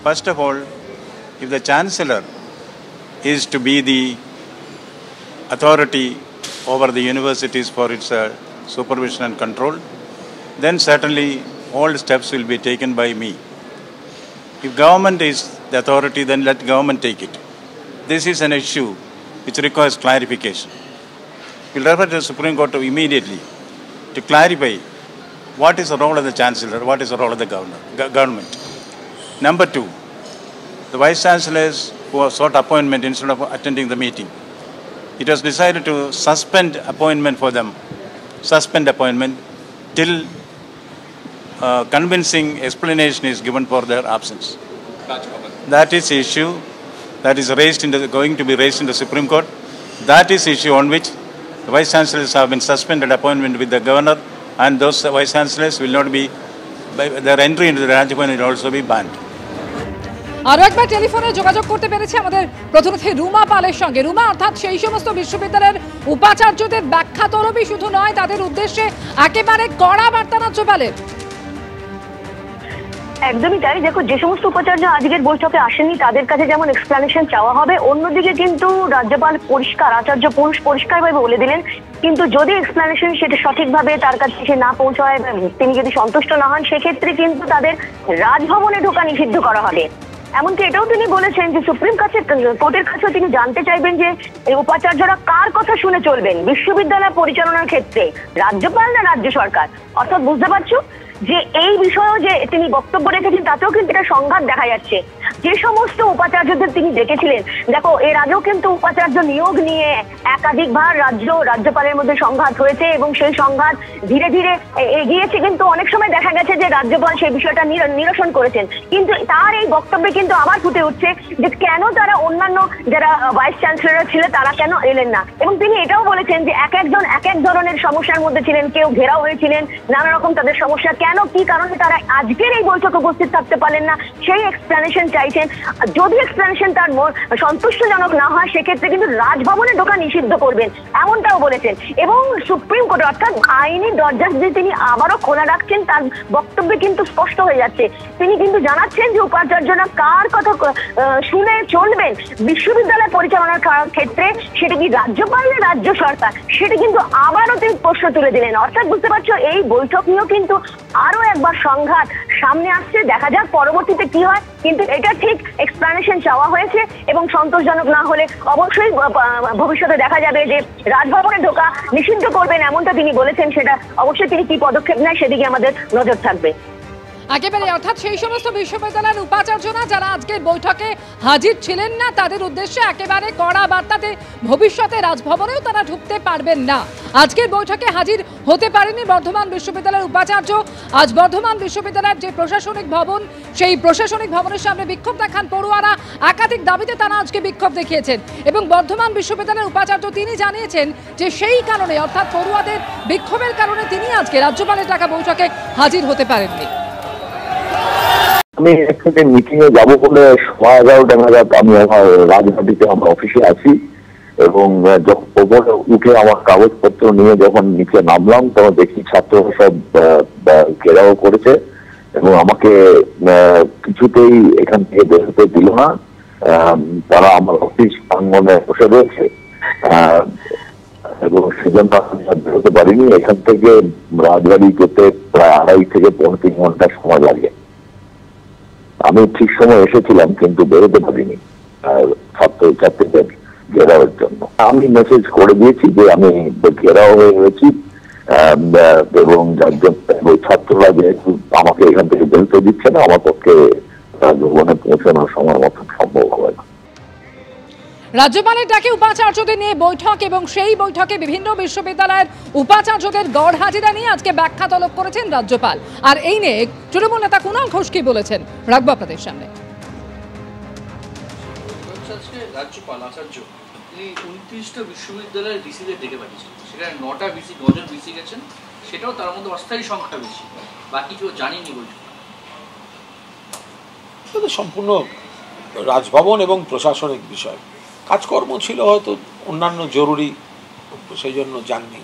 First of all, if the Chancellor is to be the authority over the universities for its supervision and control, then certainly all steps will be taken by me. If government is the authority, then let government take it. This is an issue which requires clarification. We'll refer to the Supreme Court immediately to clarify what is the role of the Chancellor, what is the role of the government. Number two, the Vice Chancellors who have sought appointment instead of attending the meeting, it was decided to suspend appointment for them, till convincing explanation is given for their absence. That is issue that is going to be raised in the Supreme Court. That is issue on which the Vice Chancellors have been suspended appointment with the Governor, and those Vice Chancellors will not be, their entry into the Raj Bhavan will also be banned. আরো একবার টেলিফোনে যোগাযোগ করতে পেরেছে আমাদের প্রতিনিধি রুমা পালের সঙ্গে। রুমা, অর্থাৎ সেই সমস্ত বিশ্ববিদ্যালয়ের উপাচার্যদের ব্যাখ্যা তলবই শুধু নয়, তাদের উদ্দেশ্যে একেবারে কড়া বার্তা রাজ্যপালের। একদমই তাই। দেখো, যে সমস্ত উপাচার্য আজকের বৈঠকে আসেননি তাদের কাছে যেমন এক্সপ্লেনেশন চাওয়া হবে, অন্যদিকে কিন্তু রাজ্যপাল আচার্য পরিষ্কারভাবে বলে দিলেন, কিন্তু যদি এক্সপ্লেনেশন সেটা সঠিকভাবে তার কাছে সে না পৌঁছায়, তিনি যদি সন্তুষ্ট না হন, সেক্ষেত্রে কিন্তু তাদের রাজভবনে ঢোকা নিষিদ্ধ করা হবে। এমনকি এটাও তিনি বলেছেন যে সুপ্রিম কোর্টের কাছেও তিনি জানতে চাইবেন যে এই উপাচার্যরা কার কথা শুনে চলবেন বিশ্ববিদ্যালয় পরিচালনার ক্ষেত্রে, রাজ্যপাল না রাজ্য সরকার। অর্থাৎ বুঝতে পারছো যে এই বিষয়েও যে তিনি বক্তব্য রেখেছেন তাতেও কিন্তু এটা সংঘাত দেখা যাচ্ছে। যে সমস্ত উপাচার্যদের তিনি ডেকেছিলেন, দেখো এর আগেও কিন্তু উপাচার্য নিয়োগ নিয়ে একাধিকবার রাজ্যপালের মধ্যে সংঘাত হয়েছে এবং সেই সংঘাত ধীরে ধীরে এগিয়েছে, কিন্তু অনেক সময় দেখা গেছে যে রাজ্যপাল সেই বিষয়টা নিরসন করেছেন। কিন্তু তার এই বক্তব্যে কিন্তু আবার ফুটে উঠছে যে কেন তারা অন্যান্য যারা ভাইস চ্যান্সেলর ছিল তারা কেন এলেন না। এবং তিনি এটাও বলেছেন যে এক একজন এক এক ধরনের সমস্যার মধ্যে ছিলেন, কেউ ঘেরাও হয়েছিলেন, নানা রকম তাদের সমস্যা, কেন কি কারণে তারা আজকের এই বৈঠকে উপস্থিত থাকতে পারলেন না সেই এক্সপ্লেনেশন চাইছেন। যদি এক্সপ্লেনেশন তার সন্তুষ্টজনক না হয় সেক্ষেত্রে কিন্তু রাজভবনে ঢোকা নিষিদ্ধ করবেন, এমনটাও বলেছেন। এবং সুপ্রিম কোর্ট অর্থাৎ আইনি দরজা যে তিনি আবারও খোলা রাখছেন তার বক্তব্যে কিন্তু স্পষ্ট হয়ে যাচ্ছে। তিনি কিন্তু জানাচ্ছেন যে উপাচার্যরা কার কথা শুনে চলবেন বিশ্ববিদ্যালয় পরিচালনার ক্ষেত্রে, সেটা কি রাজ্যপাল না রাজ্য সরকার, সেটা কিন্তু আবারও তিনি প্রশ্ন তুলে দিলেন। অর্থাৎ বুঝতে পারছো এই বৈঠক নিয়েও কিন্তু আরো একবার সংঘাত সামনে আসছে, দেখা যাক পরবর্তীতে কি হয়। কিন্তু এটা ঠিক এক্সপ্লেনেশন চাওয়া হয়েছে এবং সন্তোষজনক না হলে অবশ্যই ভবিষ্যতে দেখা যাবে যে রাজভবনে ঢোকা নিষিদ্ধ করবেন, এমনটা তিনি বলেছেন। সেটা অবশ্যই তিনি কি পদক্ষেপ নেয় সেদিকে আমাদের নজর থাকবে। একেবারে, অর্থাৎ সেই সমস্ত বিশ্ববিদ্যালয়ের উপাচার্যরা যারা আজকের বৈঠকে হাজির ছিলেন না তাদের উদ্দেশ্যে একেবারে কড়া বার্তাতে ভবিষ্যতে রাজভবনেও তারা ঢুকতে পারবেন না। আজকের বৈঠকে হাজির হতে পারেনি বর্ধমান বিশ্ববিদ্যালয়ের উপাচার্য। আজ বর্ধমান বিশ্ববিদ্যালয়ের যে প্রশাসনিক ভবন, সেই প্রশাসনিক ভবনের সামনে বিক্ষোভ দেখান পড়ুয়ারা। একাধিক দাবিতে তারা আজকে বিক্ষোভ দেখিয়েছেন এবং বর্ধমান বিশ্ববিদ্যালয়ের উপাচার্য তিনি জানিয়েছেন যে সেই কারণে, অর্থাৎ পড়ুয়াদের বিক্ষোভের কারণে তিনি আজকে রাজ্যপালের ডাকা বৈঠকে হাজির হতে পারেননি। আমি একসাথে মিটিং এ যাবো বলে 11:30 নাগাদ আমি আমার রাজবাড়িতে আমার অফিসে আছি এবং যখন উঠে আমার কাগজপত্র নিয়ে যখন নিচে নামলাম তখন দেখি ছাত্ররা সব ঘেরাও করেছে এবং আমাকে কিছুতেই এখান থেকে বেরোতে দিল না। তারা আমার অফিস প্রাঙ্গণে বসে রয়েছে এবং সেজন্য আমি বেরোতে পারিনি। এখান থেকে রাজবাড়ি যেতে প্রায় 2.5 থেকে 3 ঘন্টা সময় লাগে। আমি ঠিক সময় এসেছিলাম কিন্তু বেরোতে পারিনি ছাত্রছাত্রীদের ঘেরাওয়ের জন্য। আমি মেসেজ করে দিয়েছি যে আমি ঘেরাও হয়ে রয়েছি এবং ছাত্ররা যেহেতু আমাকে এখান থেকে বেরোতে দিচ্ছে না, আমার পক্ষে রাজভবনে পৌঁছানোর সময় মতো সম্ভব হবে না। রাজ্যপালের ডাকে উপাচার্যদের নিয়ে বৈঠক এবং সেই বৈঠকে বিভিন্ন বিশ্ববিদ্যালয়ের উপাচার্যদের গড় হাজিরা নিয়ে আজকে ব্যাখ্যা তলব করেছেন রাজ্যপাল। আর এই নিয়ে তৃণমূল নেতা কুণাল ঘোষ কি বলেছেন রাখবো আপনাদের সামনে। রাজ্যপাল আচার্য তিনি 29টা বিশ্ববিদ্যালয়ের ভিসিদের ডেকে পাঠিয়েছেন, সেখানে 9টা ভিসি 9জন ভিসি গেছেন, সেটাও তার মধ্যে অস্থায়ী সংখ্যা বেশি, বাকি কেউ জানেনি বৈঠক। সম্পূর্ণ রাজভবন এবং প্রশাসনিক বিষয়, কাজকর্ম ছিল হয়তো অন্যান্য জরুরি, সেই জন্য যাননি।